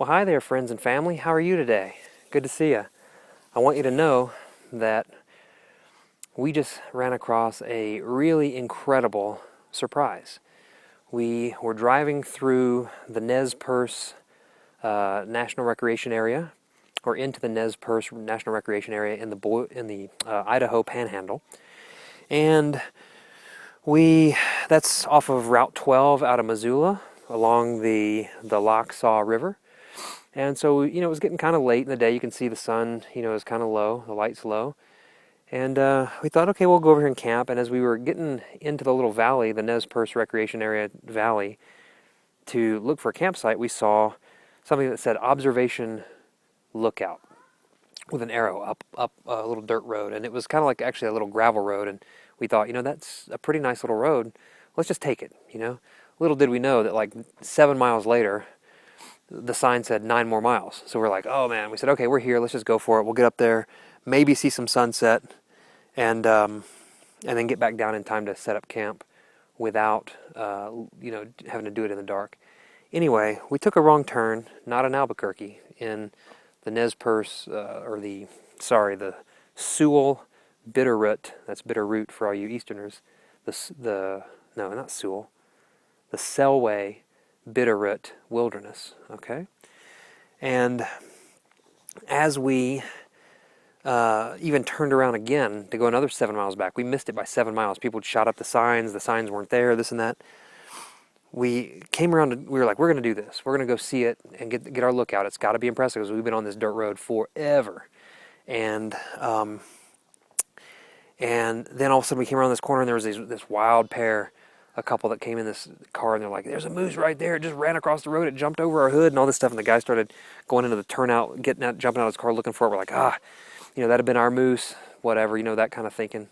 Well, hi there, friends and family. How are you today? Good to see you. I want you to know that we just ran across a really incredible surprise. We were driving through the Nez Perce National Recreation Area, or into the Nez Perce National Recreation Area in the Idaho Panhandle, and that's off of Route 12 out of Missoula along the Locksaw River. And so, it was getting kind of late in the day. You can see the sun, is kind of low, the light's low. And we thought, okay, we'll go over here and camp. And as we were getting into the little valley, the Nez Perce Recreation Area Valley, to look for a campsite, we saw something that said Observation Lookout with an arrow up a little dirt road. And it was kind of like actually a little gravel road. And we thought, that's a pretty nice little road. Let's just take it, Little did we know that like 7 miles later, the sign said 9 more miles. So we're like, oh man. We said, okay, we're here. Let's just go for it. We'll get up there, maybe see some sunset, and then get back down in time to set up camp without, having to do it in the dark. Anyway, we took a wrong turn, not in Albuquerque, in the Nez Perce, the Selway-Bitterroot. That's Bitterroot for all you Easterners. No, not Sewell. The Selway-Bitterroot wilderness, okay? And as we even turned around again to go another 7 miles back, we missed it by 7 miles. People had shot up the signs weren't there, this and that. We came around, we were like, we're going to do this. We're going to go see it and get our lookout. It's got to be impressive because we've been on this dirt road forever. And then all of a sudden we came around this corner and there was this wild pair, a couple that came in this car, and they're like, there's a moose right there. It just ran across the road. It jumped over our hood and all this stuff. And the guy started going into the turnout, jumping out of his car looking for it. We're like, that'd have been our moose, whatever, that kind of thinking,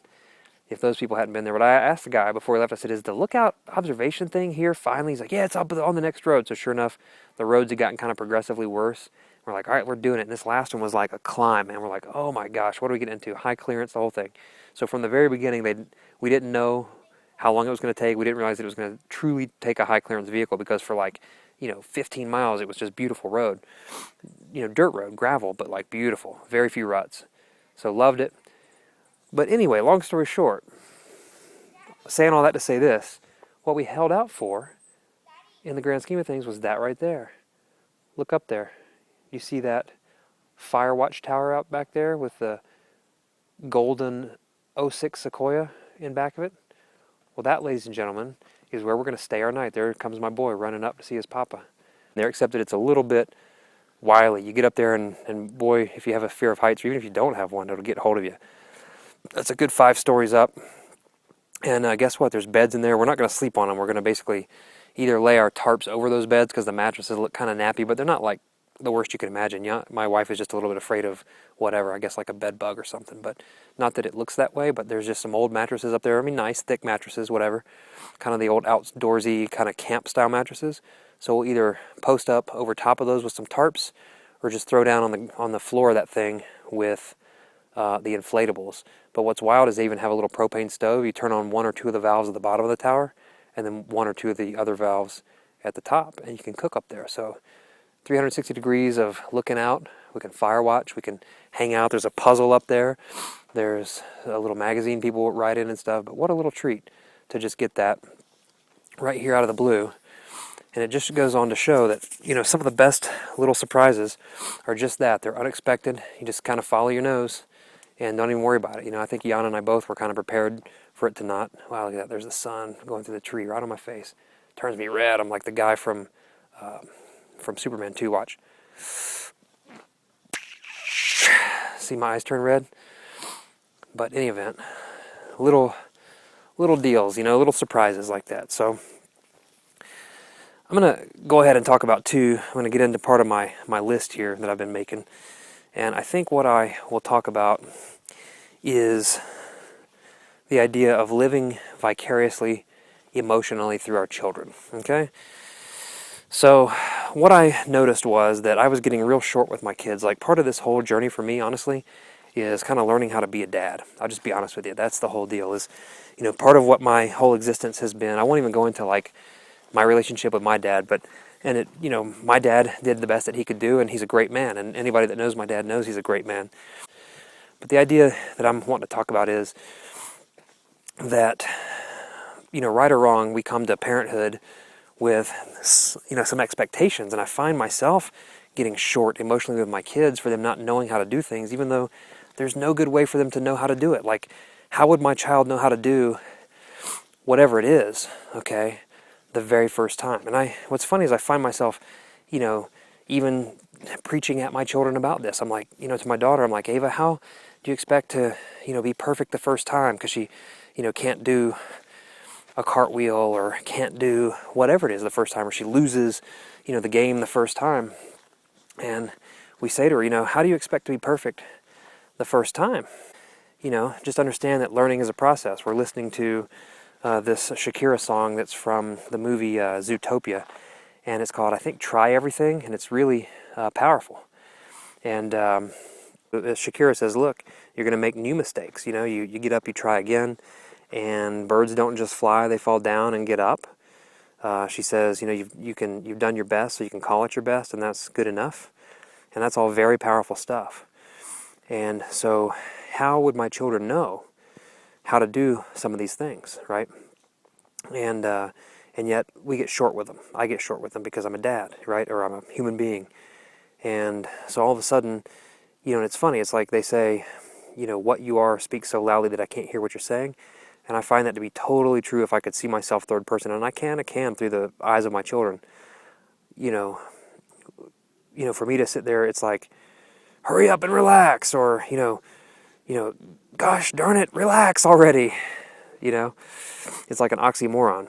if those people hadn't been there. But I asked the guy before he left, I said, is the lookout observation thing here finally? He's like, yeah, it's up on the next road. So sure enough, the roads had gotten kind of progressively worse. We're like, all right, we're doing it. And this last one was like a climb, and we're like, oh my gosh, what do we get into? High clearance, the whole thing. So from the very beginning, we didn't know how long it was going to take. We didn't realize that it was going to truly take a high clearance vehicle, because for 15 miles, it was just beautiful road. Dirt road, gravel, but like beautiful, very few ruts. So loved it. But anyway, long story short, saying all that to say this, what we held out for in the grand scheme of things was that right there. Look up there. You see that fire watch tower out back there with the golden 06 Sequoia in back of it? Well, that, ladies and gentlemen, is where we're going to stay our night. There comes my boy running up to see his papa. There, except that it's a little bit wily. You get up there and boy, if you have a fear of heights, or even if you don't have one, it'll get hold of you. That's a good 5 stories up. And guess what? There's beds in there. We're not going to sleep on them. We're going to basically either lay our tarps over those beds, because the mattresses look kind of nappy, but they're not like the worst you can imagine. My wife is just a little bit afraid of whatever, I guess like a bed bug or something. But not that it looks that way, but there's just some old mattresses up there. I mean, nice, thick mattresses, whatever. Kind of the old outdoorsy kind of camp style mattresses. So we'll either post up over top of those with some tarps, or just throw down on the floor of that thing with the inflatables. But what's wild is they even have a little propane stove. You turn on 1 or 2 of the valves at the bottom of the tower, and then 1 or 2 of the other valves at the top, and you can cook up there. So 360 degrees of looking out. We can fire watch. We can hang out. There's a puzzle up there. There's a little magazine people write in and stuff. But what a little treat to just get that right here out of the blue. And it just goes on to show that, some of the best little surprises are just that. They're unexpected. You just kind of follow your nose and don't even worry about it. I think Jan and I both were kind of prepared for it to not. Wow, look at that. There's the sun going through the tree right on my face. Turns me red. I'm like the guy from Superman 2. Watch. See my eyes turn red? But in any event, little deals, little surprises like that. So I'm going to go ahead and talk about 2. I'm going to get into part of my list here that I've been making. And I think what I will talk about is the idea of living vicariously, emotionally through our children, okay? So what I noticed was that I was getting real short with my kids. Like, part of this whole journey for me, honestly, is kind of learning how to be a dad. I'll just be honest with you. That's the whole deal is, part of what my whole existence has been. I won't even go into, like, my relationship with my dad, but And my dad did the best that he could do, and he's a great man. And anybody that knows my dad knows he's a great man. But the idea that I'm wanting to talk about is that, right or wrong, we come to parenthood with, some expectations. And I find myself getting short emotionally with my kids for them not knowing how to do things, even though there's no good way for them to know how to do it. Like, how would my child know how to do whatever it is, okay, the very first time? And what's funny is I find myself, even preaching at my children about this. I'm like, to my daughter, I'm like, Ava, how do you expect to, be perfect the first time? Because she, can't do a cartwheel or can't do whatever it is the first time, or she loses, the game the first time. And we say to her, how do you expect to be perfect the first time? Just understand that learning is a process. We're listening to this Shakira song that's from the movie Zootopia, and it's called, I think, Try Everything, and it's really powerful. And Shakira says, look, you're going to make new mistakes. You get up, you try again, and birds don't just fly, they fall down and get up. She says, you've done your best, so you can call it your best, and that's good enough. And that's all very powerful stuff. And so how would my children know how to do some of these things, right? And yet we get short with them. I get short with them because I'm a dad, right? Or I'm a human being. And so all of a sudden, and it's funny, it's like they say, what you are speaks so loudly that I can't hear what you're saying. And I find that to be totally true if I could see myself third person. And I can through the eyes of my children. For me to sit there, it's like, hurry up and relax, or, gosh darn it, relax already. It's like an oxymoron.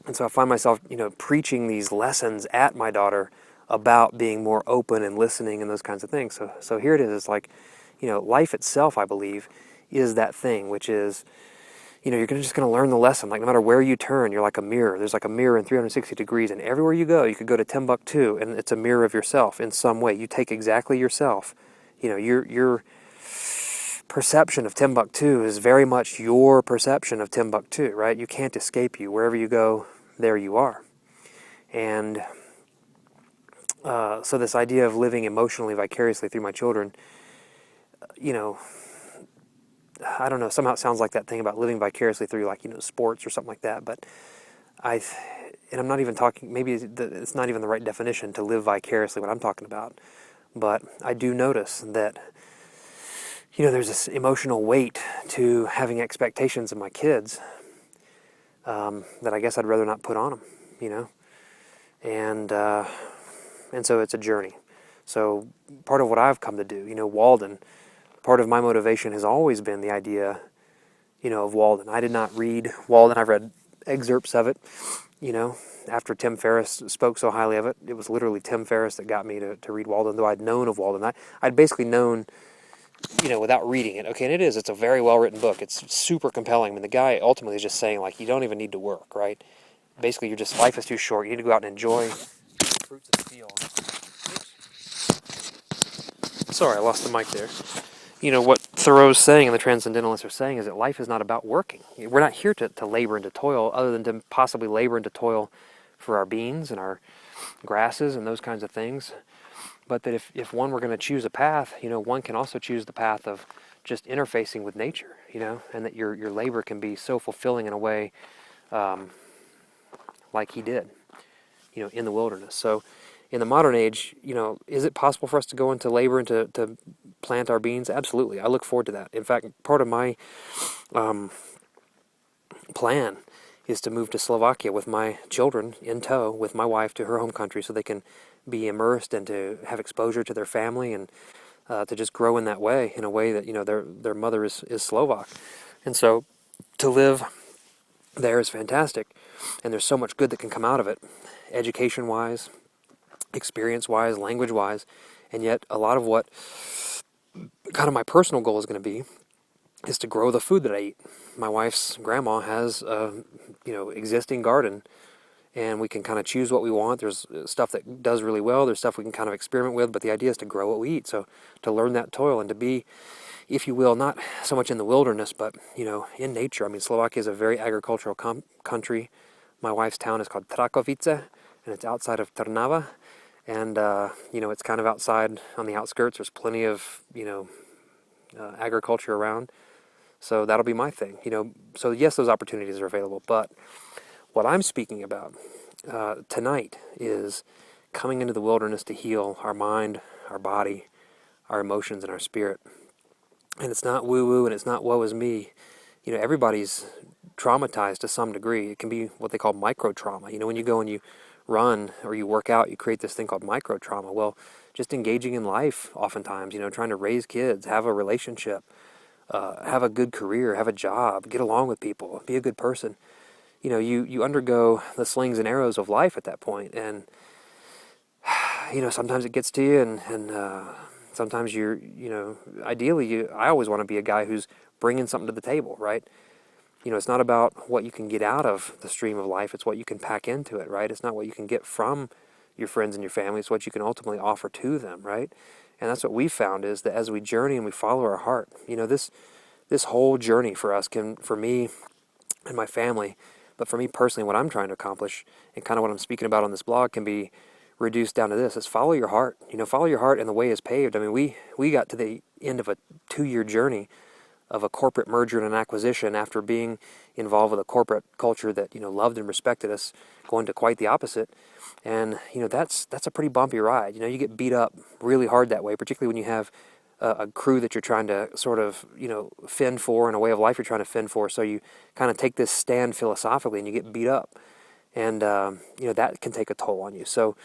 And so I find myself, preaching these lessons at my daughter about being more open and listening and those kinds of things. So here it is. It's like, life itself, I believe, is that thing, which is, you're just going to learn the lesson. Like, no matter where you turn, you're like a mirror. There's like a mirror in 360 degrees, and everywhere you go, you could go to Timbuktu, and it's a mirror of yourself in some way. You take exactly yourself. Your perception of Timbuktu is very much your perception of Timbuktu, right? You can't escape you. Wherever you go, there you are. And so this idea of living emotionally, vicariously through my children, I don't know, somehow it sounds like that thing about living vicariously through, like, sports or something like that, but I'm not even talking, maybe it's not even the right definition to live vicariously what I'm talking about, but I do notice that, there's this emotional weight to having expectations of my kids that I guess I'd rather not put on them, and so it's a journey. So part of what I've come to do, Walden, part of my motivation has always been the idea, of Walden. I did not read Walden. I've read excerpts of it, after Tim Ferriss spoke so highly of it. It was literally Tim Ferriss that got me to read Walden, though I'd known of Walden. I'd basically known, without reading it. Okay, and it's a very well-written book. It's super compelling. I mean, the guy ultimately is just saying, like, you don't even need to work, right? Basically, life is too short. You need to go out and enjoy the fruits of the field. Sorry, I lost the mic there. What Thoreau's saying and the Transcendentalists are saying is that life is not about working. We're not here to labor and to toil, other than to possibly labor and to toil for our beans and our grasses and those kinds of things. But that if one were going to choose a path, one can also choose the path of just interfacing with nature, and that your labor can be so fulfilling in a way like he did, in the wilderness. So in the modern age, is it possible for us to go into labor and to plant our beans? Absolutely. I look forward to that. In fact, part of my plan is to move to Slovakia with my children in tow, with my wife, to her home country, so they can be immersed and to have exposure to their family and to just grow in that way, in a way that, their mother is Slovak. And so to live there is fantastic. And there's so much good that can come out of it, education-wise, experience-wise, language-wise. And yet a lot of what kind of my personal goal is going to be is to grow the food that I eat. My wife's grandma has a existing garden, and we can kind of choose what we want. There's stuff that does really well. There's stuff we can kind of experiment with, but the idea is to grow what we eat. So to learn that toil and to be, if you will, not so much in the wilderness, but, in nature. I mean, Slovakia is a very agricultural country. My wife's town is called Trakovice, and it's outside of Trnava, and it's kind of outside on the outskirts. There's plenty of agriculture around, so that'll be my thing. So yes, those opportunities are available, but what I'm speaking about tonight is coming into the wilderness to heal our mind, our body, our emotions, and our spirit. And it's not woo-woo, and it's not woe is me. Everybody's traumatized to some degree. It can be what they call micro-trauma. When you go and you run or you work out, you create this thing called micro-trauma. Well, just engaging in life oftentimes, trying to raise kids, have a relationship, have a good career, have a job, get along with people, be a good person. You undergo the slings and arrows of life at that point, and sometimes it gets to you, and sometimes ideally, I always want to be a guy who's bringing something to the table, right? It's not about what you can get out of the stream of life, it's what you can pack into it, right? It's not what you can get from your friends and your family, it's what you can ultimately offer to them, right? And that's what we've found, is that as we journey and we follow our heart, this whole journey for us for me and my family, but for me personally, what I'm trying to accomplish, and kind of what I'm speaking about on this blog, can be reduced down to this: is follow your heart. Follow your heart, and the way is paved. I mean, we got to the end of a 2-year journey of a corporate merger and an acquisition after being involved with a corporate culture that loved and respected us, going to quite the opposite. And that's a pretty bumpy ride. You get beat up really hard that way, particularly when you have a crew that you're trying to sort of fend for, and a way of life you're trying to fend for. So you kind of take this stand philosophically, and you get beat up, and that can take a toll on you. So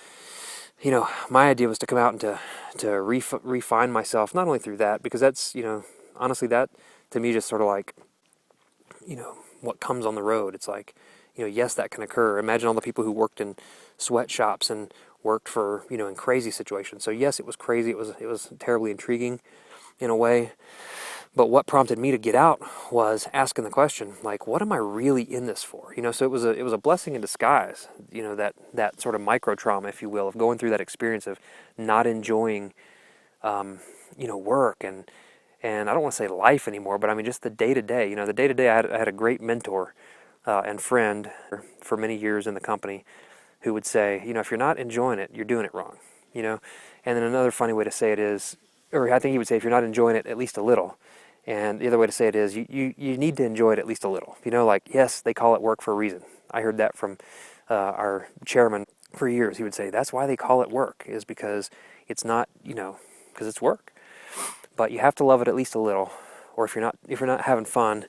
my idea was to come out and to refine myself, not only through that, because that's honestly, that to me just sort of like what comes on the road. It's like yes, that can occur. Imagine all the people who worked in sweatshops and worked for in crazy situations. So yes, it was crazy. It was terribly intriguing in a way. But what prompted me to get out was asking the question, like, what am I really in this for? So it was a blessing in disguise. That sort of micro trauma, if you will, of going through that experience of not enjoying work and I don't want to say life anymore, but I mean just the day to day. The day to day, I had a great mentor and friend for many years in the company, who would say, if you're not enjoying it, you're doing it wrong, And then another funny way to say it is, or I think he would say, if you're not enjoying it, at least a little. And the other way to say it is, you need to enjoy it at least a little. Yes, they call it work for a reason. I heard that from our chairman for years. He would say, that's why they call it work, is because it's not, because it's work. But you have to love it at least a little, or if you're not having fun,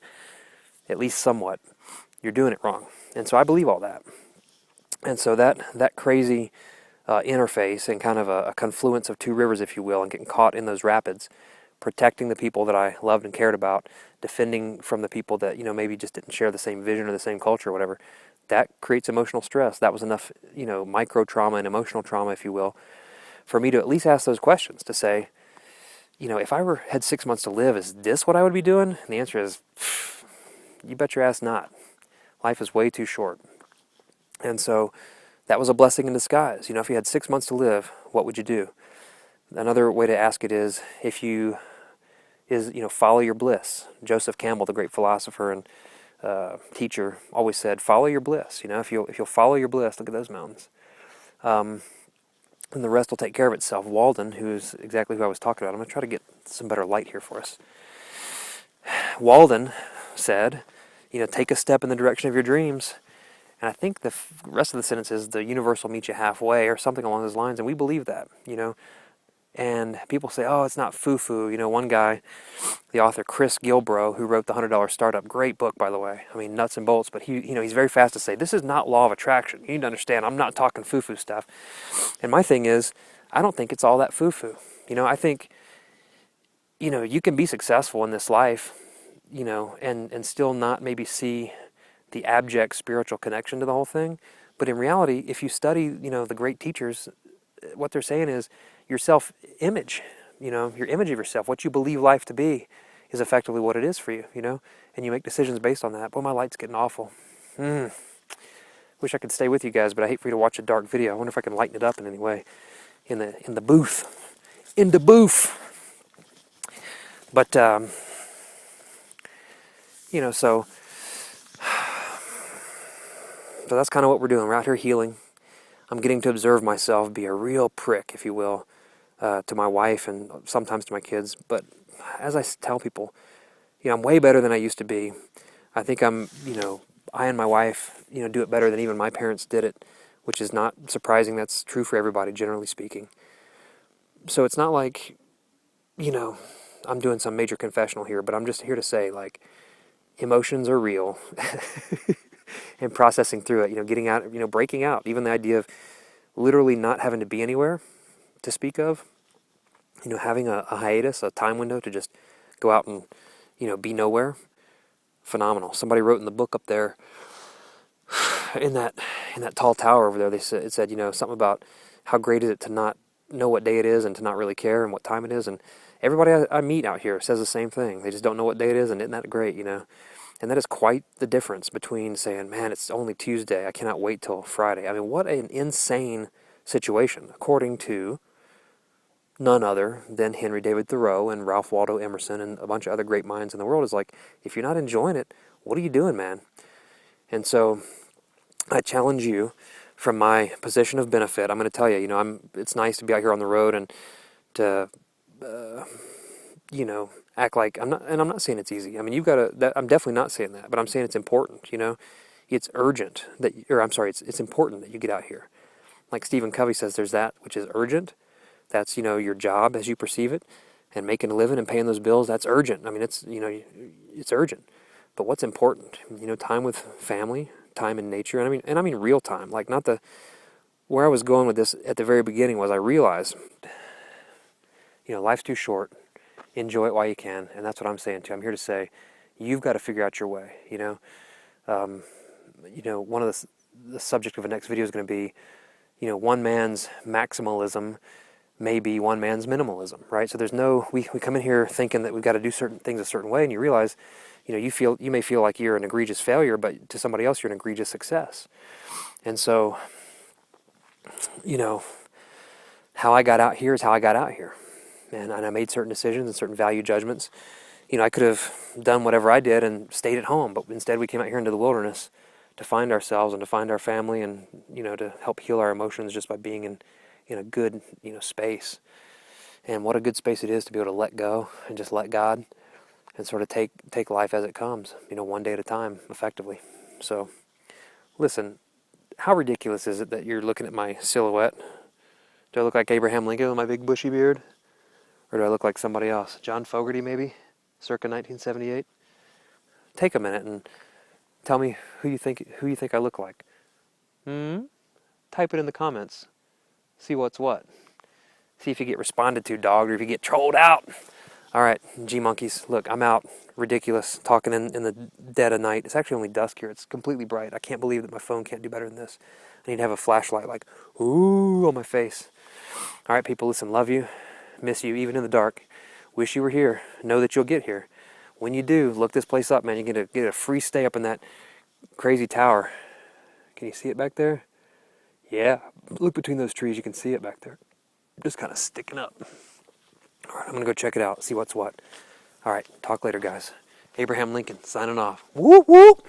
at least somewhat, you're doing it wrong. And so I believe all that. And so that crazy interface and kind of a confluence of two rivers, if you will, and getting caught in those rapids, protecting the people that I loved and cared about, defending from the people that maybe just didn't share the same vision or the same culture or whatever, that creates emotional stress. That was enough micro trauma and emotional trauma, if you will, for me to at least ask those questions, to say, if I had 6 months to live, is this what I would be doing? And the answer is, you bet your ass not. Life is way too short. And so that was a blessing in disguise. If you had 6 months to live, what would you do? Another way to ask it is, follow your bliss. Joseph Campbell, the great philosopher and teacher, always said, follow your bliss. If you'll follow your bliss, look at those mountains. And the rest will take care of itself. Walden, who's exactly who I was talking about, I'm going to try to get some better light here for us. Walden said, take a step in the direction of your dreams. And I think the rest of the sentence is, the universe will meet you halfway, or something along those lines. And we believe that, And people say, oh, it's not foo-foo. One guy, the author Chris Gilbro, who wrote The $100 Startup, great book, by the way. I mean, nuts and bolts. But he's very fast to say, this is not law of attraction. You need to understand, I'm not talking foo-foo stuff. And my thing is, I don't think it's all that foo-foo. I think, you can be successful in this life, and still not maybe see the abject spiritual connection to the whole thing. But in reality, if you study, the great teachers, what they're saying is your self-image, your image of yourself, what you believe life to be, is effectively what it is for you, and you make decisions based on that. Boy, my light's getting awful. Wish I could stay with you guys, but I hate for you to watch a dark video. I wonder if I can lighten it up in any way in the booth. In the booth. But, so that's kind of what we're doing. We're out here healing. I'm getting to observe myself be a real prick, if you will, to my wife and sometimes to my kids. But as I tell people, I'm way better than I used to be. I think I and my wife, do it better than even my parents did it, which is not surprising. That's true for everybody, generally speaking. So it's not like, I'm doing some major confessional here, but I'm just here to say, like, emotions are real. And processing through it, getting out, breaking out. Even the idea of literally not having to be anywhere to speak of, having a hiatus, a time window to just go out and, be nowhere. Phenomenal. Somebody wrote in the book up there, in that tall tower over there, it said, something about how great is it to not know what day it is and to not really care and what time it is. And everybody I meet out here says the same thing. They just don't know what day it is, and isn't that great, And that is quite the difference between saying, man, it's only Tuesday, I cannot wait till Friday. I mean, what an insane situation, according to none other than Henry David Thoreau and Ralph Waldo Emerson and a bunch of other great minds in the world. Is like, if you're not enjoying it, what are you doing, man? And so I challenge you from my position of benefit. I'm going to tell you, it's nice to be out here on the road and to, act like I'm not saying it's easy. I mean, I'm definitely not saying that, but I'm saying it's important, It's urgent it's important that you get out here. Like Stephen Covey says, there's that which is urgent. That's, your job as you perceive it, and making a living and paying those bills, that's urgent. I mean, it's urgent. But what's important? Time with family, time in nature, and I mean real time. Like, not where I was going with this at the very beginning was I realized, life's too short. Enjoy it while you can, and that's what I'm saying too. I'm here to say, you've got to figure out your way. One of the subject of the next video is going to be, one man's maximalism may be one man's minimalism, right? So we come in here thinking that we've got to do certain things a certain way, and you realize, you may feel like you're an egregious failure, but to somebody else you're an egregious success. And so, how I got out here is how I got out here. And I made certain decisions and certain value judgments. I could have done whatever I did and stayed at home, but instead we came out here into the wilderness to find ourselves and to find our family and, to help heal our emotions just by being in a good, space. And what a good space it is to be able to let go and just let God and sort of take life as it comes, one day at a time, effectively. So, listen, how ridiculous is it that you're looking at my silhouette? Do I look like Abraham Lincoln with my big bushy beard? Or do I look like somebody else? John Fogerty, maybe? Circa 1978? Take a minute and tell me who you think I look like. Type it in the comments. See what's what. See if you get responded to, dog, or if you get trolled out. All right, G-monkeys, look, I'm out, ridiculous, talking in the dead of night. It's actually only dusk here. It's completely bright. I can't believe that my phone can't do better than this. I need to have a flashlight like, ooh, on my face. All right, people, listen, love you. Miss you even in the dark. Wish you were here. Know that you'll get here. When you do, look this place up, man. You're going to get a free stay up in that crazy tower. Can you see it back there? Yeah. Look between those trees. You can see it back there. Just kind of sticking up. All right, I'm going to go check it out. See what's what. All right. Talk later, guys. Abraham Lincoln signing off. Whoop, whoop.